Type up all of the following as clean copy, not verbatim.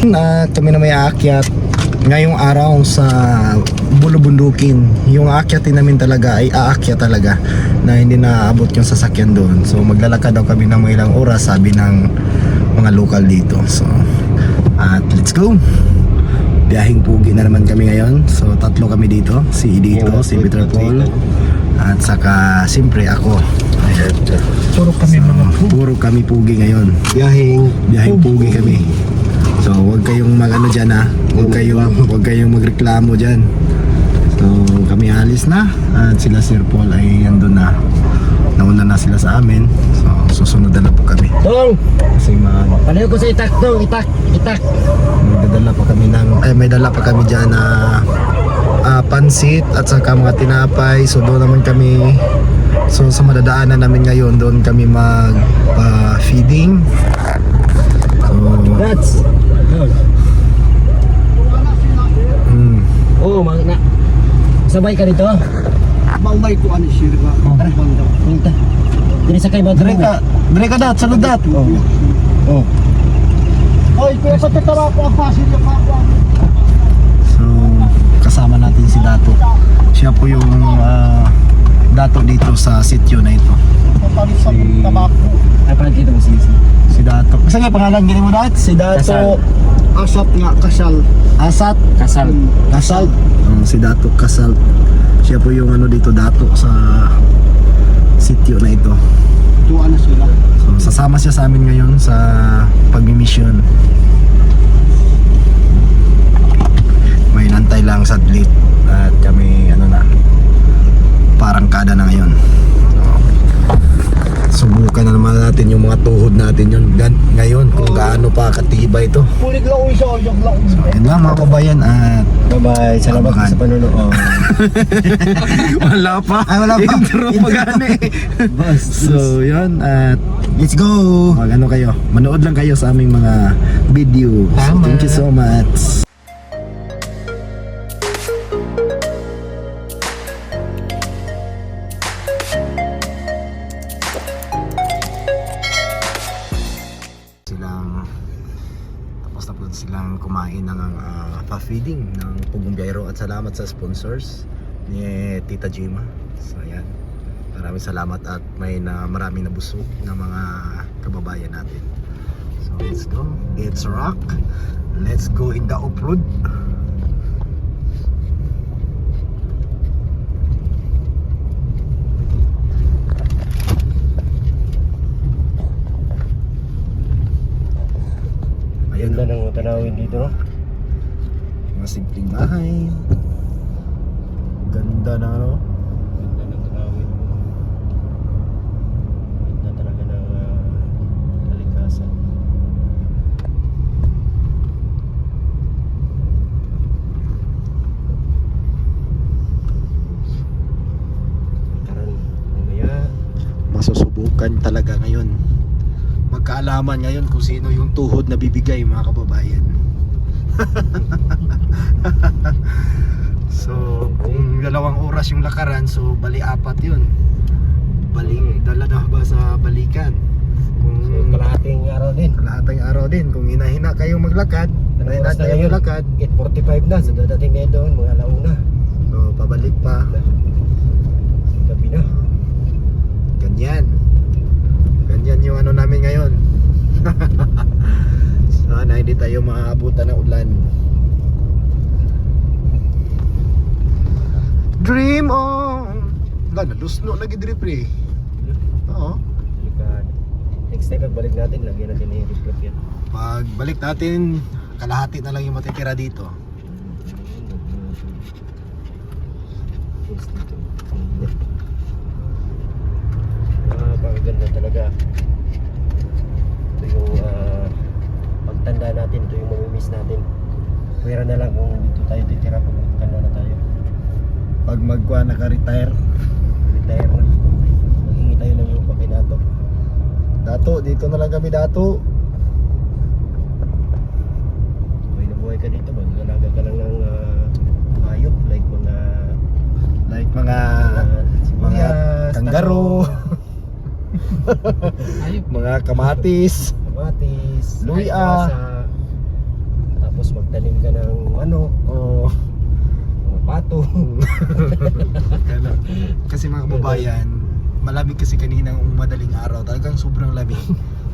Kami na may aakyat ngayong araw sa Bulubundukin. Yung aakyatin namin talaga ay aakyat talaga na hindi naaabot yung sasakyan doon. So maglalakad daw kami ng mga ilang oras, sabi ng mga local dito. So at let's go. Biyahing pugi na naman kami ngayon. So tatlo kami dito, si Idito, si Peter Paul, at saka siyempre ako. Puro kami pugi ngayon. Biyahing pugi kami. So huwag kayong mag-ano dyan ha. Huwag kayong magreklamo dyan. So kami alis na. At sila Sir Paul ay andun na. Nauna na sila sa amin. So susunod na po kami. Tong! Kasi Palayo ko sa itak tong, itak. may dala pa kami dyan na pansit at saka mga tinapay. So doon naman kami. So sa madadaanan namin ngayon, doon kami mag-feeding. That's oh, na. Sabay ka dito? Maumay ko ano siya ba? Banda. Punta. Dili sakay ba? Dire ka dat, salud dat. Oh. Oy, kaya patatawa ko ang pasin niya pa ako. So kasama natin si Dato. Siya po yung Dato dito sa sitio na ito. Papalit sa tabako. Ay, parang dito mo Si Dato. Kasi nga pangalan gini mo dat? Si Dato. Kasal. Asap nga, kasal. Asat. Kasal. Si Dato Kasal. Siya po yung dito Dato sa sitio na ito. Tuwa na sila. So sasama siya sa amin ngayon sa pagmi-mission. May nantay lang sadlit at kami parang kada na ngayon. So, subukan na naman natin yung mga tuhod natin yun ngayon kung gaano pa katibay ito. Pulig lang uy siya, yung lang uy. So yun lang mga kabayan at Bye-bye. Salamat Abangan. sa panonood. wala pa. Ay, wala pa. Intro pagani. Boss. So yun at Let's go. kayo, manood lang kayo sa aming mga video. So, Tama. thank you so much. Tapos na po silang kumain ng pa-feeding ng Pugong Biyahero at salamat sa sponsors ni Tita Jima. So ayan, maraming salamat at maraming nabusog ng mga kababayan natin. So let's go, it's rock, let's go in the off-road. Ayan Ganda ng tanawin dito, no? mga simpleng bahay, ganda na Ganda ng tanawin. Ganda talaga ng kalikasan. Karon, mamaya. masusubukan talaga ngayon, magkaalaman ngayon kung sino yung tuhod na bibigay mga kababayan. So kung 2 oras yung lakaran, so bali 4 yun, dala na ba sa balikan. Kung Kalahating araw din. kalahating araw din, kung hinahina kayong maglakad, hinahina Oras na tayo ngayon. maglakad, 8:45 na. So dadating ngayon doon, mga alauna. so pabalik pa, Gabi na. ganyan yung namin ngayon. Sana hindi tayo maabutan ng ulan. Dream on. Wala, nalusno lagi drip eh. Oo. Likad. Next time pagbalik natin, lagyan natin yung reflect yan. Pag balik natin, kalahati na lang yung matitira dito. Pagaganda talaga. Ito yung pagtanda natin, ito yung mamimiss natin. Pwera na lang kung dito tayo titira pag magtanda na tayo. Pag naka-retire, Retire na. Maghingi tayo ng lupa kay Nato. Dato, dito na lang kami Dato. Buhay na buhay ka dito, mag-alaga ka lang ng hayop like mga Mga sibuyas, kanggaro, hayop, mga kamatis, kamatis, Luya. kalabasa, Tapos magtanim ka ng manok o pato. Ganun. Kasi mga kababayan, malamig kasi kaninang madaling araw, talagang sobrang lamig.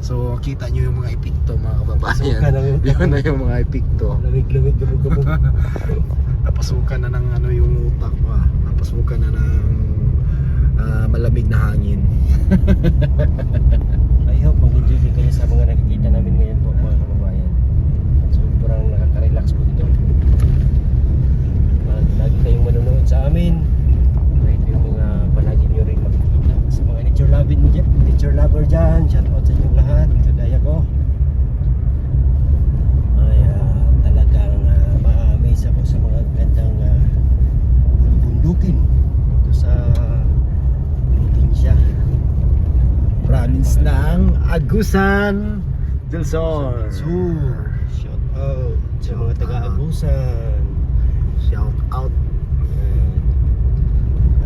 So kita nyo yung mga epikto mga kababayan. Pasukan ng- Yun na yung mga epikto. Lamig-lamig, gabog-gabog. Napasukan na ng ano yung utak ko. Napasukan na ng malamig na hangin. I hope mag-enjoy din kayo sa mga nakikita namin ngayon po mga kababayan. Sobrang nakaka-relax po ito. Lagi kayong manonood sa amin. Ito yung mga palagi nyo rin makikita. Sa mga nature lover dyan, shout out sa inyong lahat. Kagaya ko. Ay, talagang ma-amaze ako sa mga gandang bundukin dito sa probinsya. Province ng Agusan del Sur. Shout out sa mga taga-Agusan. Shout out.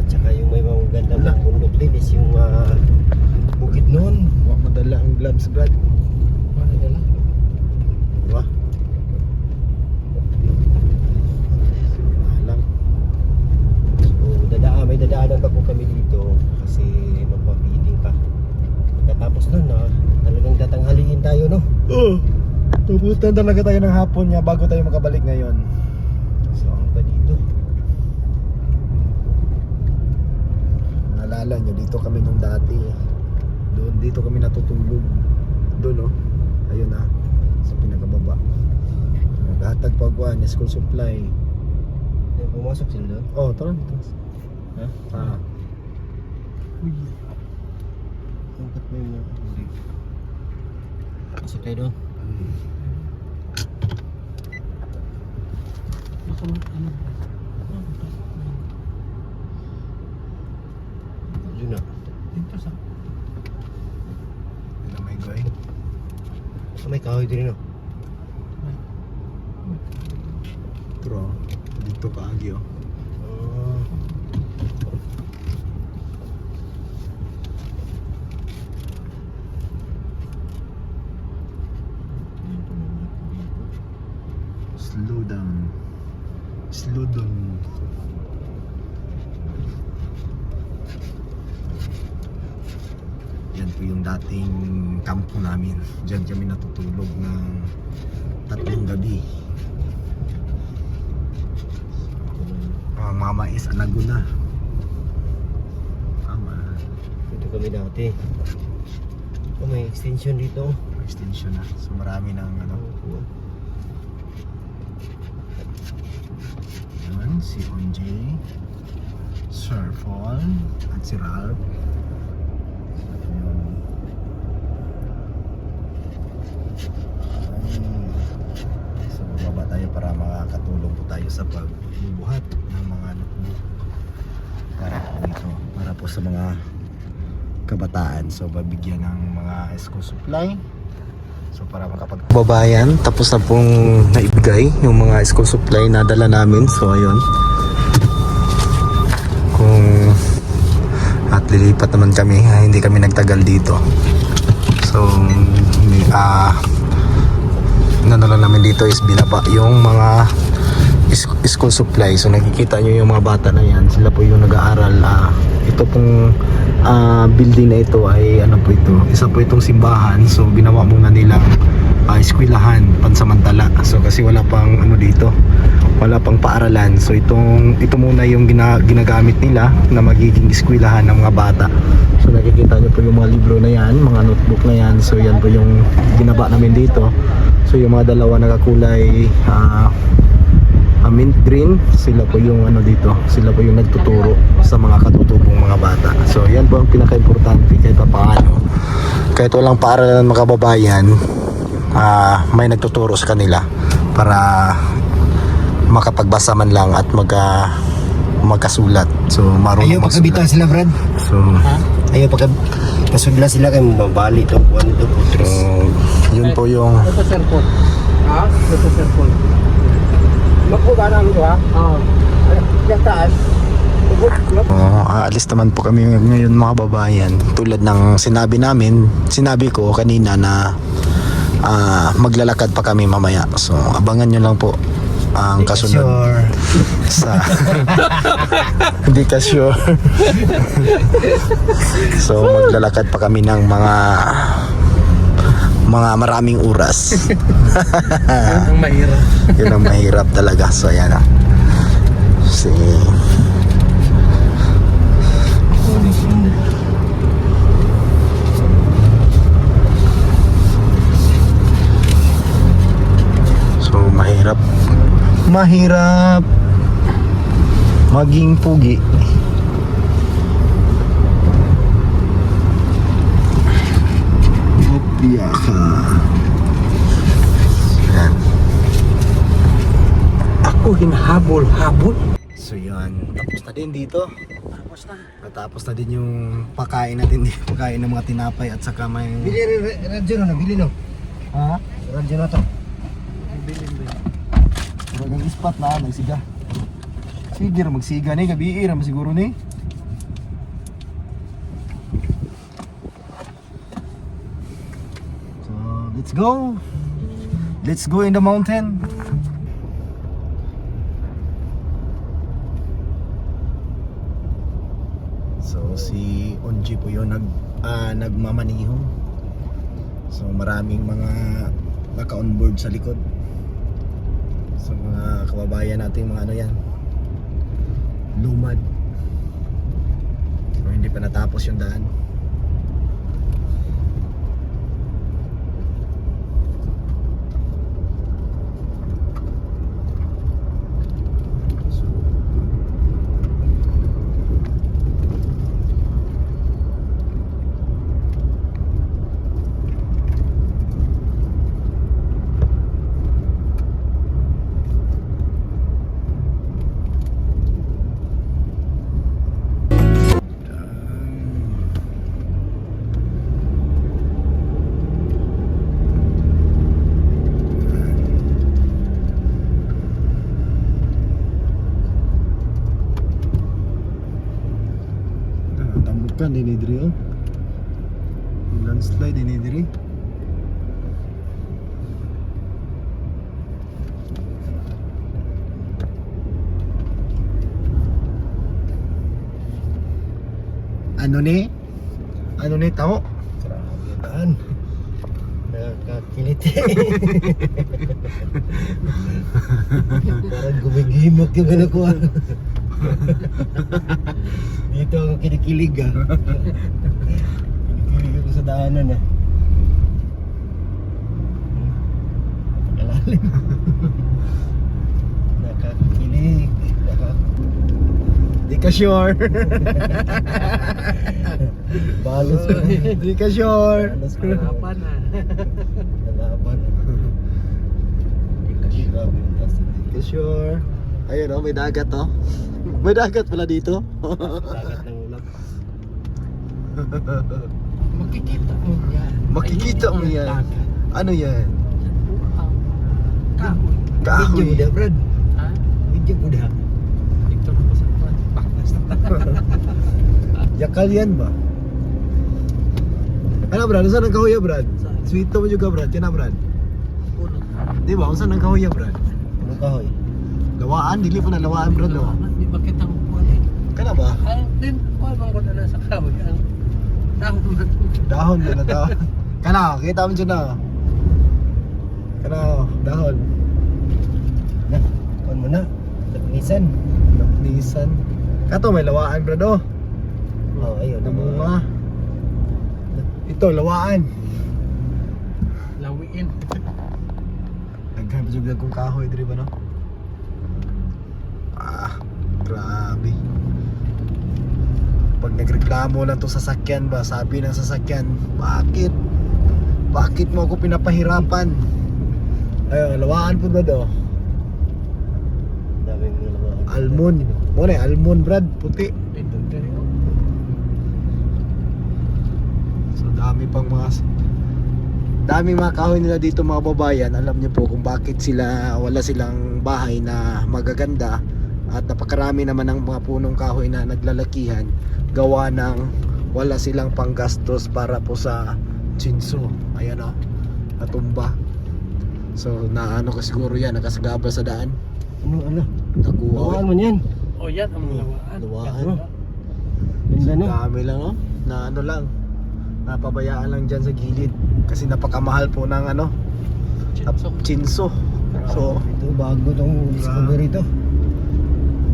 At saka yung may mga gandang bundok din is yung Bukidnon. Huwag madala ang gloves, Brad. Ano nila? Diba? Lang. So may dadaanan pa po kami dito kasi magpa-feeding pa. Pagkatapos nun talagang tatanghaliin tayo, no? Tubutan talaga tayo ng hapon niya bago tayo makabalik ngayon. So ano pa dito? Naalala nyo, dito kami nung dati. Dito kami natutulog. Doon, no? Ayun na, sa pinakababa. Naghatag pagwan, school supply. Pumasok sila doon? Oh, tara. Ha? Uy. Angkat mo yung pasok tayo doon. Yun na. Dito sa Yun na may goy. May kahoy din, no? Pero, dito ka agi, oh. Slow down. Slow down. Yan po yung dating kampo namin. Diyan kami natutulog ng 3 gabi. Mama is Alaguna. Tama. Dito kami dati. May extension dito. Extension na. So marami ng ano. Yan, si OJ, Sir Paul, at si Ralph. Yun. So baba tayo para makakatulong po tayo sa pagbubuhat ng mga notebook para po dito, para po sa mga kabataan. So babigyan ng mga school supply. So para makapagbabayan, tapos na pong naibigay yung mga school supply na dala namin. So ayun, kung at lilipat naman kami, hindi kami nagtagal dito. So ano lang namin dito is binaba yung mga school supply. So nakikita nyo yung mga bata na yan, sila po yung nag-aaral. Ito pong building na ito ay ano po ito, isa po itong simbahan. So ginawa muna nilang eskwelahan pansamantala. So kasi wala pang ano dito, wala pang paaralan. So ito muna yung ginagamit nila na magiging eskwelahan ng mga bata. So nakikita nyo po yung mga libro na yan, mga notebook na yan. So yan po yung ginaba namin dito. So yung mga dalawa na kakulay mint green, sila po yung ano dito, sila po yung nagtuturo sa mga katutubong mga bata. So yan po ang pinaka-importante kahit paano. Kahit walang paaralan mga kababayan, may nagtuturo sa kanila para makapagbasa man lang at magkasulat. So marunong Ayaw pagkabitan sila, Brad. So Ayaw pagkasudla sila kay mabali ito. yun po yung ito cellphone. Ito cellphone. Magkuba namin ito, ha? Oo. Yung taas. aalis naman po kami ngayon mga babayan. Tulad ng sinabi ko kanina na maglalakad pa kami mamaya. So abangan nyo lang po ang kasunod sa hindi ka sure. So maglalakad pa kami ng mga maraming oras. Ang mahirap. Yun ang mahirap talaga. So ayan na. So mahirap maging pugi. Biyaka. Yan. Ako hinahabol-habol. So yun, tapos na din dito. Natapos na din yung pakain natin dito. Pakain ng mga tinapay at saka may... Bili radyo na, bili no. Ha? Radyo na to. Talagang ispat na, nagsiga. Sige, magsiga ni, gabi ra siguro ni. So, let's go. Let's go in the mountain. So, si Onji po yun nagmamaniho. So, maraming mga naka-onboard sa likod. So mga kababayan natin, mga ano yan, lumad. So hindi pa natapos yung daan. Tambukan ini diri oh. Landslide ini diri. Ano ni? Ano ni tao? Grabe daan. Nakakiliti. Parang gumigimok yung ano ko. Dito ako kinikilig Kinikilig ako sa daanan Nakalalim. Nakakilig. Di ka sure. Balos ko. Di ka sure. Balos ko. Harapan na. Nalaban. Grabe. Di ka sure. Ayun oh, may dagat oh. May dagat pala dito. Dagat ng ulap. Makikita mo yan. Makikita mo yan. Ano yan? Kahoy. Video Kahoy. mo dah, Brad. Ha? Video mo dah. Dito na po sa kwan. Baklas na. Yakal yan ba? Ano Brad? Saan ang kahoy Brad? Sweet mo juga Brad. Yan na Brad. Uno. Di ba? Saan ang kahoy Brad? Ano kahoy? Lawaan. Dili pa na lawaan Brad. No? Di ba kitang kwan eh? Kana ba? Ang din, kwan bang kwan na sa kahoy. Ang dahon man. Dahon din na dahon. Kana, kita mo dyan na. Kana, dahon. Na, kuan mo na. Nissan. Nissan. Kato may lawaan Brad oh. Oh, ayun. Namunga. Ito, lawaan. Lawiin. Naghanap juga kong kahoy diri ba no? Grabe. Pag nagreklamo lang to sasakyan ba, sabi ng sasakyan, bakit? Bakit mo ako pinapahirapan? Ayun, lawaan po ba do? Daming nilawaan. Almond. Mo na, almond Brad, puti. Dito dito. So dami pang daming mga kahoy nila dito mga babayan. Alam niyo po kung bakit wala silang bahay na magaganda at napakarami naman ng mga punong kahoy na naglalakihan, gawa ng wala silang panggastos para po sa chinso. Ayan o, natumba. So naano ka siguro yan, nakasagabal sa daan. Ano? Nakuha. Lawaan man yan. Oh, yan ang lawaan. Luwaan. Ganda no? Dami lang no? Na ano lang. Napabayaan lang dyan sa gilid. Kasi napakamahal po ng ano, chinso. So, Ito bago tong discovery to.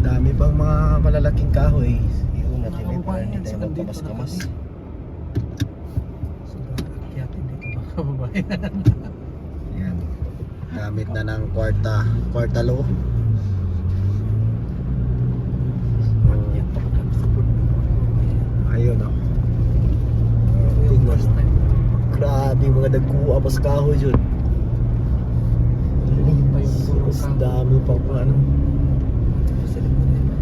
dami pang mga malalaking kahoy. Iyon natin eh, para hindi tayo magkamas-kamas. Akyatin dito mga kababayan. Yan. Gamit na ng kwartalo. Yan pa magkano sa bundok. Ayun oh. Yung first time. Grabe mga dagkuha mas kahoy dyan. Hindi pa yung puro Mas kahoy. dami pang ano. Sa likod nila.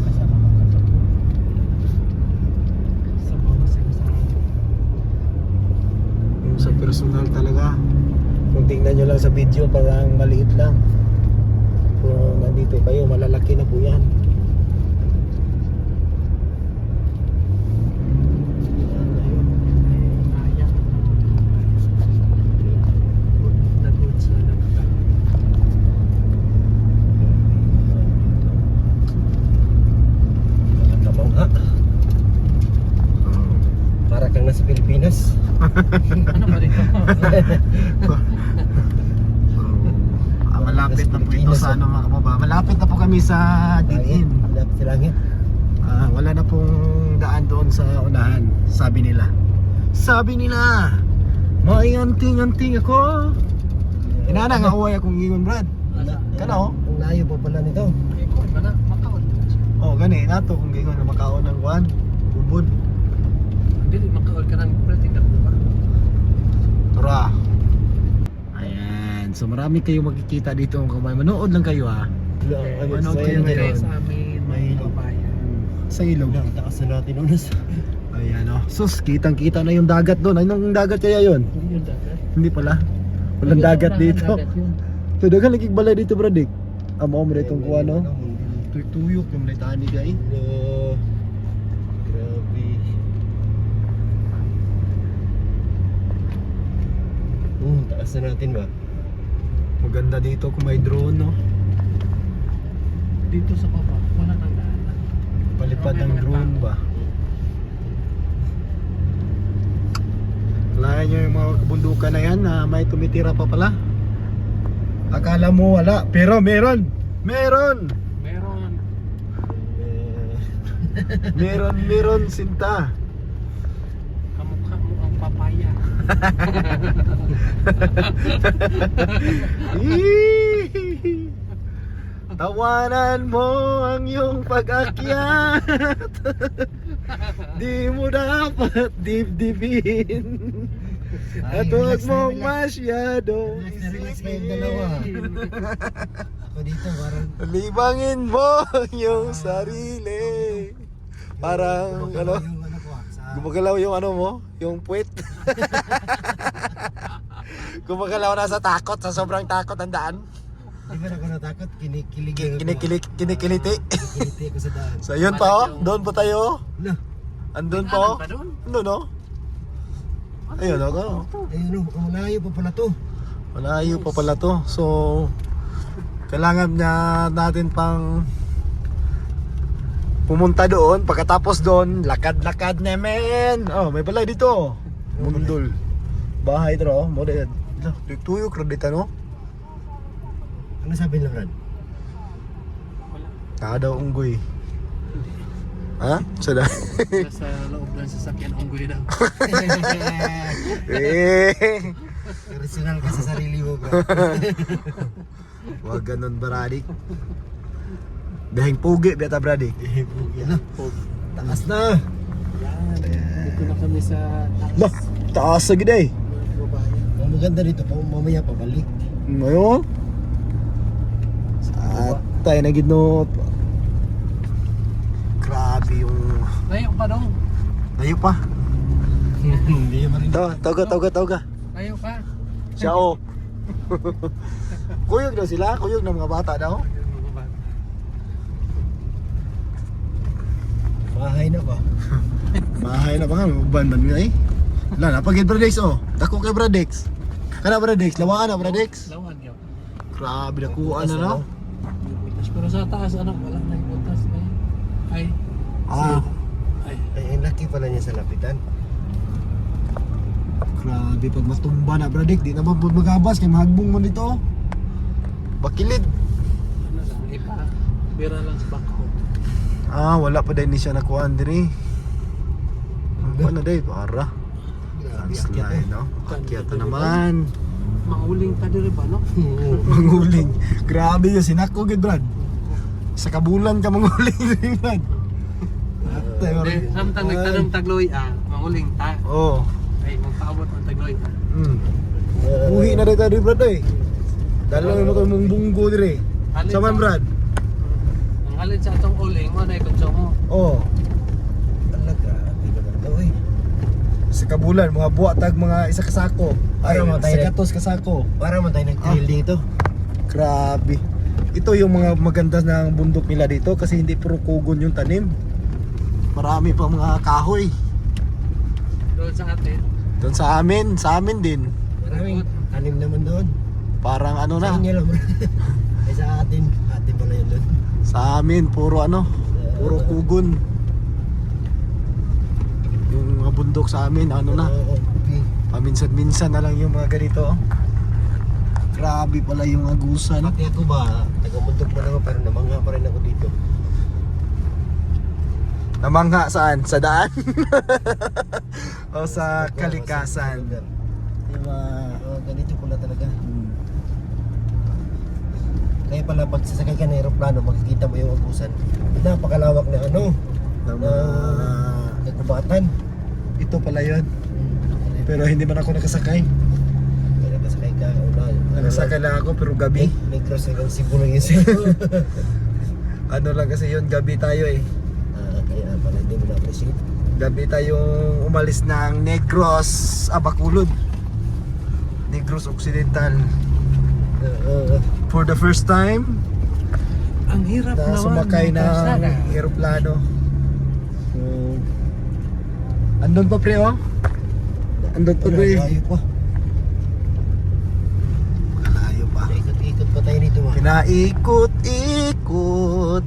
Kasama mga totoo. Sa mga sinasabi. Yung sa personal talaga. Kung tingnan nyo lang sa video parang maliit lang. Kung nandito kayo malalaki na po yan. Ayak. The goods na lang. Tabaw nga. Para kang nasa Pilipinas. Ano ba dito? Malapit na po ito sa ano mga kababa. Malapit na po kami sa Didin. Lapit sa langit. Wala na pong daan doon sa unahan. Sabi nila. May anting-anting ako. Inana nga uway akong ingon Brad. Kana oh. Ang layo pa pala nito. Ikaw ba na? Makaon. Oh gani nato kung gingon na makaon ng kuan. Ubod. Hindi, makaon ka ng pretty ka ba? Tara. Ayan. So marami kayo makikita dito mga kabayan. Manood lang kayo ha. Manood kayo ngayon. Sa amin, may babayan. Sa ilog. Ang taas na natin unas. Ayan oh. Sus, kitang-kita na yung dagat doon. Anong dagat kaya yun? Hindi yun dagat. Hindi pala. Walang dagat dito. Dagat yun. So dagan lagi balay dito Bradik. Amo mo itong kuha no. Tuyok yung litani gay. Grabe. Taas na natin ba? Maganda dito kung may drone no. Dito sa baba, wala nang daanan. Palipad Pero ng may mga drone tao. ba? Kalayan nyo yung mga kabundukan na yan na may tumitira pa pala. Akala mo wala, pero meron! Meron! Meron. Meron Sinta. Kamukha mo ang papaya. Eeeeee! Tawanan mo ang iyong pag-akyat. Di mo dapat dibdibin. At huwag mong masyado Relax kayong dalawa. Ako dito parang libangin mo yung sarili. Parang ano, yung ano ko sa gumagalaw yung ano mo, yung puwet. Gumagalaw na sa takot, sa sobrang takot ang daan. Di ba ako natakot? Kinikilig ako. Kinikiliti. Kinikiliti ako sa daan. So yun pa oh, doon pa tayo. Ano? Andun pa oh. Alam ba doon? Andun oh. Ayun ako. Ayun o, ang layo pa pala to. Malayo pa pala to. So kailangan na natin pang pumunta doon. Pagkatapos doon, lakad-lakad na men. Oh, may balay dito. Mundol. Bahay ito oh. Model. Tuyok radita no. Ano sabi ng Rad? Daw unggoy. Ha? Sada. Nasa loob ng sasakyan, unggoy daw. Eh. Personal ka sa sarili mo bro. Wag ganun Bradik. Dahing pugi beta Bradik. Yan na. Taas na. Dito na kami sa Bah, taas sa gid eh. Ang maganda dito, mamaya pabalik. Ngayon. Atay na gid no. Grabe yung Layo pa dong. layo pa. Hindi naman rin. Tawga. Layo pa. Siya oh. Kuyog daw sila, kuyog ng mga bata daw. Bahay na ba? Bahay na ba nga, uban man nga eh. Wala na, pag Bradex oh. Dako kay Bradex. Kana Brad Dex, lawaan na Brad Dex. Lawan yun. Grabe nakuha na no. Pero sa taas, ano, wala na yung butas na yun. Ay. Ah, Ay. Ay, laki pala niya sa lapitan. grabe pag matumba na Brad Dex, di na magabas kay mahagbong mo dito. Bakilid. Ano lang, ipa. Bira lang sa bako. Ah, wala pa din siya nakuha diri. Ano day para? Slide, no? Akyat na naman. Mauling ka diri ba, no? Manguling. Grabe yun, sinako gid Brad. Sa kabulan ka manguling rin Brad. Atay, Hindi, samtang nagtanong tagloy, mauling ta. Oo. Ay, magpaabot ang tagloy. Uhi na dito rin Brad eh. Dalawa mo mong bunggo dire. Alin Saman sa- Brad? Ang alin sa atong uling, mo na ikonsyo mo. Oo. Talaga, hindi ka ganito eh. Sa kabulan, mga buwat tag mga isa kasako. Ay, Para matay sa na- gatos kasako. Para man tayo nag-trail dito. Grabe. Ito yung mga maganda ng bundok nila dito kasi hindi puro kugon yung tanim. Marami pa mga kahoy. Doon sa atin. Doon sa amin din. Maraming tanim naman doon. Parang ano Sa na, inyo lang bro. Ay sa atin pala yun doon. sa amin puro ano, puro kugon. Yung mga bundok sa amin ano na, Oo, paminsan-minsan na lang yung mga ganito. Oh. Grabe pala yung agusan. pati ako ba, taga-mundok man ako pero namangha pa rin ako dito. Namangha saan? Sa daan? O sa kalikasan? Diba? Ganito pala talaga. Kaya pala pag sasakay ka ng aeroplano, makikita mo yung agusan. Napakalawak na ano, na nagkubatan. Ito pala yun. Pero hindi man ako nakasakay. Kaya nakasakay ka, Nakasakay lang ako pero gabi. may cross hanggang Cebu lang yun sa'yo. Ano lang kasi yun, gabi tayo eh. Kaya pala hindi mo na-appreciate. Gabi tayong umalis ng Negros, Bacolod. Negros Occidental. For the first time, Ang hirap na naman. sumakay ng Kalsada. aeroplano. So, andun pa pre oh. Andun pa pre. Layo pa. Malayo pa. Ikot-ikot pa tayo dito. Pinaikot-ikot,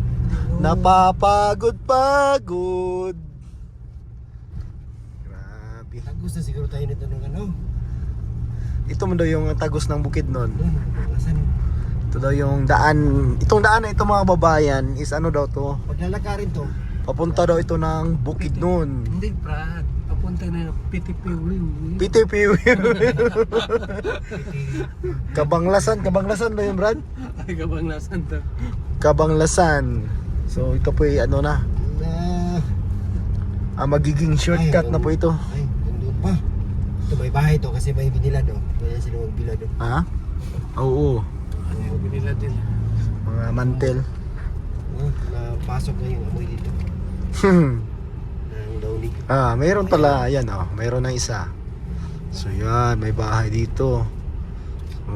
napapagod-pagod. Grabe. Gusto siguro tayo nito ng ano. Ito mo daw yung tagos ng bukid nun. Doon, asan? Ito daw yung daan. Itong daan na ito mga babayan is ano daw to. Paglalakarin to. Papunta daw ito ng bukid nun. Hindi, Brad. Papunta na yung PTP-wing. PTP. Kabanglasan ba yun Brad? Ay, kabanglasan to. Kabanglasan. So ito po ay ano na. Magiging shortcut na po ito. Ay, nandun pa. Ito may bahay to kasi may binilad oh. Kaya sila magbilad oh. Ha? Oo. Ano yung binila din? Mga mantel. Napasok na yung amoy dito. Ng downy. Mayroon pala. Ayan oh. Mayroon na isa. So yan. May bahay dito. So,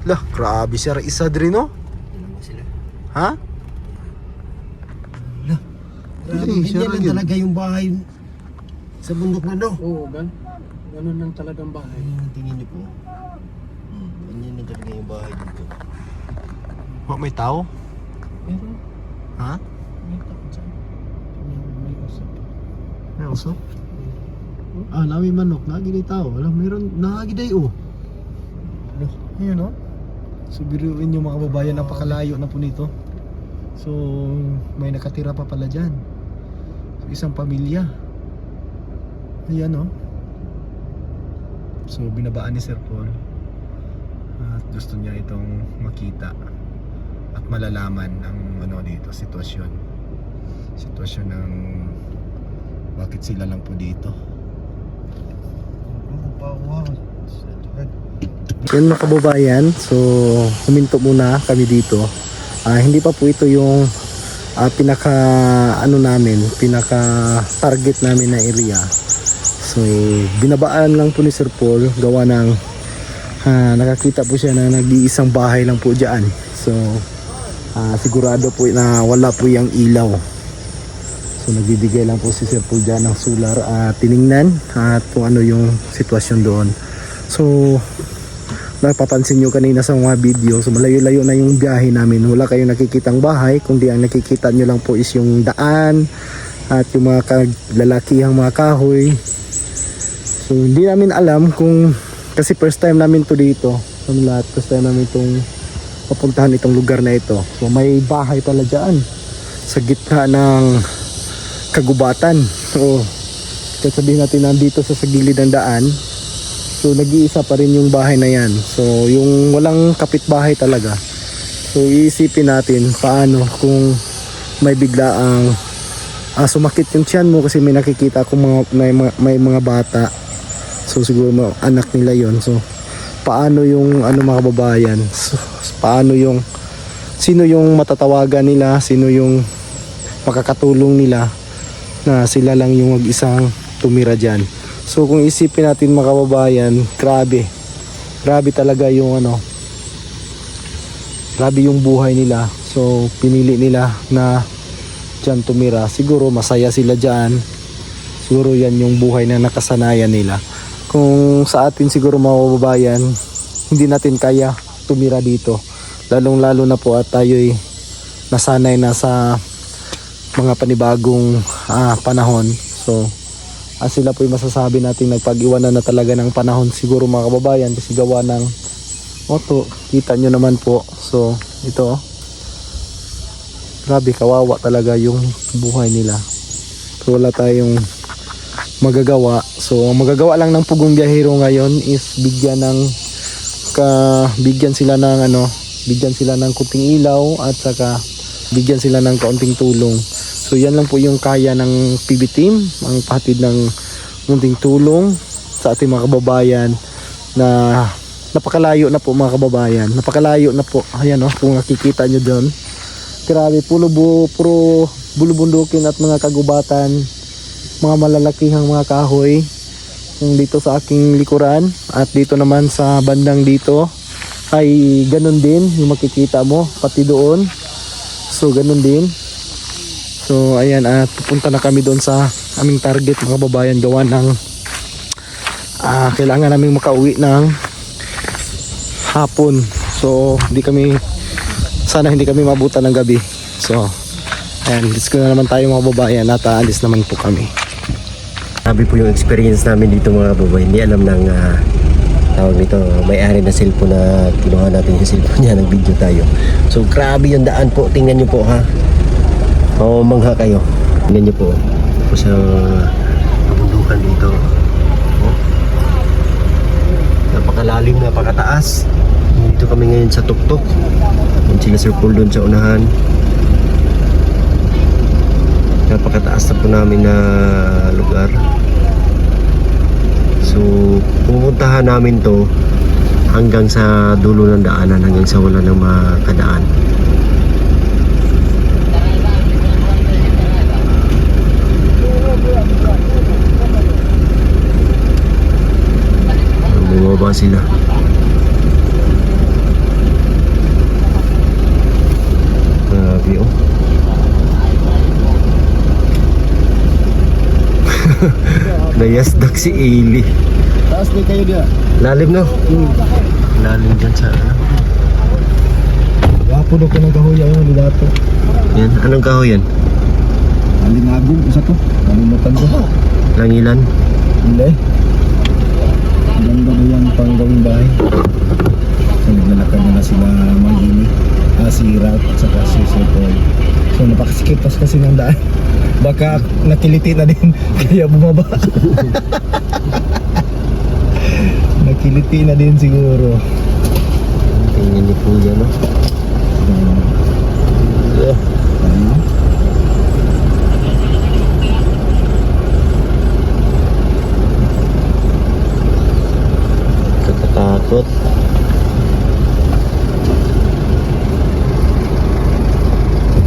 lah, grabe siya. Isa din no? Dalawa sila. Ha? Grabe, Hindi, ganyan siya lang rin. talaga yung bahay sa bundok na no. Oo, ganun lang talagang bahay. Tingin niyo po. Ganyan lang talaga yung bahay dito. May tao? Pero, Ha? may takot saan. May usap. May usok? Nami manok. Nagi day tao. Alam, mayroon. Nagi day oh. Ano? Ayun oh. So biruin yung mga babayan, napakalayo na po nito. So may nakatira pa pala dyan. So, isang pamilya. Ayan oh. So binabaan ni Sir Paul. At gusto niya itong makita at malalaman ang ano dito, sitwasyon ng bakit sila lang po dito. Yan mga kababayan, so huminto muna kami dito. Hindi pa po ito yung pinaka ano namin, pinaka target namin na area. So binabaan lang po ni Sir Paul, gawa ng nakakita po siya na nag-iisang bahay lang po diyan. So sigurado po na wala po yung ilaw. So nagbibigay lang po si Sir Paul dyan ng solar, tiningnan at kung ano yung sitwasyon doon. So napapansin nyo kanina sa mga video, so malayo-layo na yung biyahe namin. Wala kayong nakikitang bahay, kundi ang nakikita nyo lang po is yung daan at yung mga lalakihang mga kahoy. So hindi namin alam kung, kasi first time namin to dito, first time namin itong papuntahan itong lugar na ito. So may bahay pala dyan sa gitna ng kagubatan. So sabihin natin nandito sa gilid ng daan. So nag-iisa pa rin yung bahay na yan. So yung walang kapitbahay talaga. So iisipin natin paano kung may biglaang sumakit yung tiyan mo kasi may nakikita akong may mga bata. So siguro anak nila yon. So paano yung mga kababayan? So, paano yung sino yung matatawagan nila? Sino yung makakatulong nila na sila lang yung mag-isang tumira dyan? So kung isipin natin mga kababayan, grabe talaga yung grabe yung buhay nila. So pinili nila na dyan tumira. Siguro masaya sila dyan. Siguro yan yung buhay na nakasanayan nila. Kung sa atin siguro mga kababayan, hindi natin kaya tumira dito. Lalong lalo na po at tayo'y nasanay na sa mga panibagong panahon. So sila po yung masasabi natin nagpag-iwanan na talaga ng panahon siguro mga kababayan kasi gawa ng moto. Kita nyo naman po. So ito, grabe kawawa talaga yung buhay nila. So wala tayong magagawa. So ang magagawa lang ng Pugong Biyahero ngayon is bigyan sila ng kunting ilaw at saka bigyan sila ng kaunting tulong. So yan lang po yung kaya ng PB team, ang pahatid ng munting tulong sa ating mga kababayan na napakalayo na po mga kababayan. Napakalayo na po. Ayan kung nakikita nyo doon. Grabe, puro bulubundukin at mga kagubatan, mga malalakihang mga kahoy yung dito sa aking likuran. At dito naman sa bandang dito ay ganun din yung makikita mo, pati doon. So ganun din. So ayan, at pupunta na kami doon sa aming target mga kababayan, gawa ng kailangan naming makauwi ng hapon. So sana hindi kami mabutan ng gabi. So ayan, disco na naman tayo mga kababayan at aalis naman po kami. Sabi po yung experience namin dito mga kababayan. Hindi alam ng tawag nito, may-ari na cellphone na kinuha natin yung cellphone niya, nag-video tayo. So grabe yung daan po, tingnan nyo po ha. Mangha kayo. Tingnan nyo po. Tapos yung kabundukan dito. Napakalalim, napakataas. Dito kami ngayon sa tuktok. Doon sila Sir Paul doon sa unahan. Napakataas na po namin na lugar. So pupuntahan namin to hanggang sa dulo ng daanan, hanggang sa wala ng makadaan. Bumaba sila. Grabe Nayasdak si Ailey. Taas din kayo dia. Lalim no? Lalim dyan sa Wapo daw ko ng kahoy ayun dato. yan. Anong kahoy yan? Alingagong isa to. Nalimutan ko. Langilan? Hindi. Ganda ba yan pang gawing bahay? So naglalakad na sila Magini, si Ralph at saka si Sir Paul. So napakaskipas kasi ng daan. Baka nakiliti na din kaya bumaba. Nakiliti na din siguro. Tingnan ni Kuya no? Kakatakot.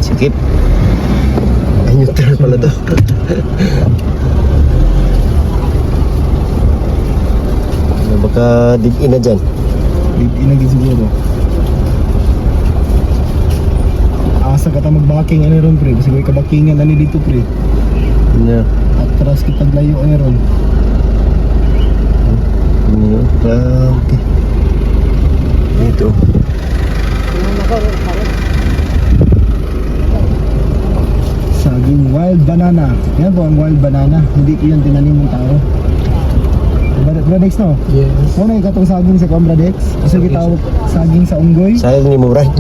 Sikip. Ay, neutral pala to. Baka dig-in na dyan. Dig-in na din siguro. Asa ka ta magbaking ano ron pre. Kasi may kabakingan ano dito pre. Yeah. Atras kita layo ano ron. Grabe. Dito. Saging wild banana. Yan po ang wild banana. Hindi ko yan tinanim ng tao. Bradex no? Yes. Muna yung katong saging sa kuang Bradex. Kasi kitawag saging sa unggoy. Sayang ni mo, Brad.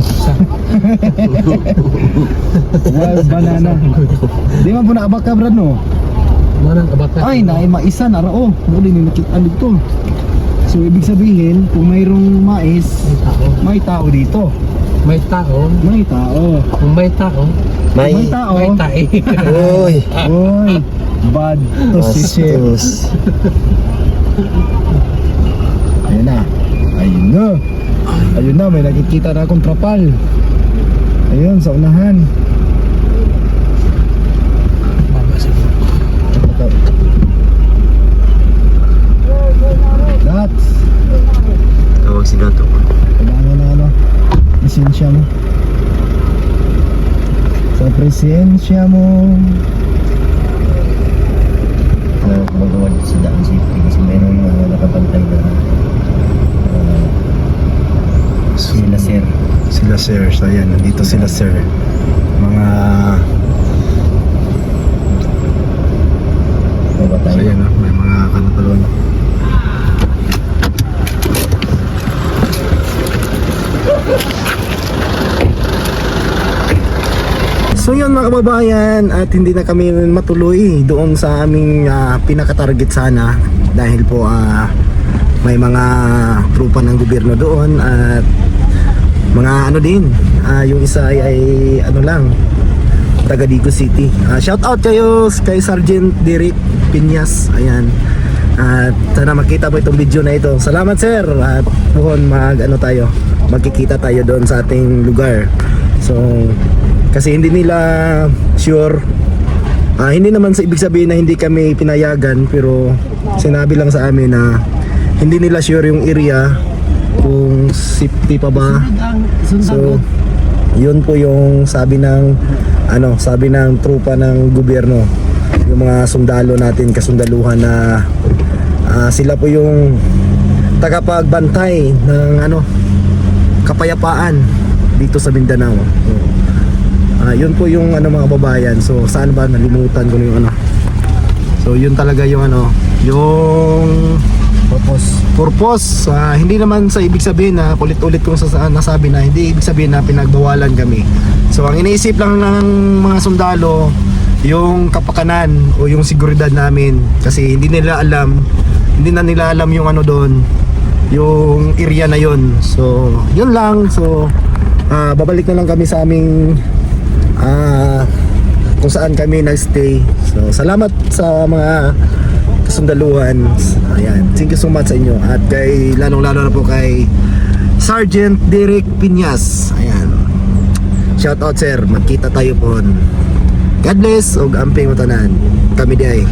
Wild banana. Di man po naabak ka, Brad, no? Manang kabata. Ay, naay maisa na rao. Muli ni nakita dito. So, ibig sabihin, kung mayroong mais, May tao. may tao dito. May tao. May tao. Kung may tao, May May tao. may tae. Uy. Oy, bad to si Chef. Bastos. Ayun na. Ayun na. Ayun na, may nakikita na akong trapal. Ayun, sa unahan. That's Tawag si Dato. kailangan na ano, presensya mo. Sa presensya mo. Magawa dito sa daan safety kasi mayroong nakapantay na sila sir. Sila sir, so ayan, nandito sila sir. Mga Baba so tayo. ayan, may mga kanatalon. So yun mga kababayan, at hindi na kami matuloy doon sa aming pinaka-target sana dahil po may mga trupa ng gobyerno doon at mga ano din, yung isa ay ano lang, taga Dico City. Shout out kayo kay Sergeant Derek Piñas, ayan. At sana makita po itong video na ito. Salamat sir, at buhon magkikita tayo doon sa ating lugar. So kasi hindi nila sure, hindi naman sa ibig sabihin na hindi kami pinayagan, pero sinabi lang sa amin na hindi nila sure yung area kung safety pa ba. So yun po yung sabi ng trupa ng gobyerno, yung mga sundalo natin, kasundaluhan na sila po yung tagapagbantay ng kapayapaan dito sa Mindanao. Yun po yung mga babayan. So saan ba nalimutan ko yung So yun talaga yung yung purpose. Hindi naman sa ibig sabihin na ulit-ulit kong nasabi na hindi ibig sabihin na pinagbawalan kami. So ang iniisip lang ng mga sundalo yung kapakanan o yung seguridad namin, kasi hindi na nila alam yung doon, yung area na yun. So yun lang. So babalik na lang kami sa aming kung saan kami nagstay. So salamat sa mga kasundaluhan. Ayan, thank you so much sa inyo, at kay lalo na po kay Sergeant Derek Piñas. Ayan, shout out sir, magkita tayo po. God bless og amping utanan kami di ay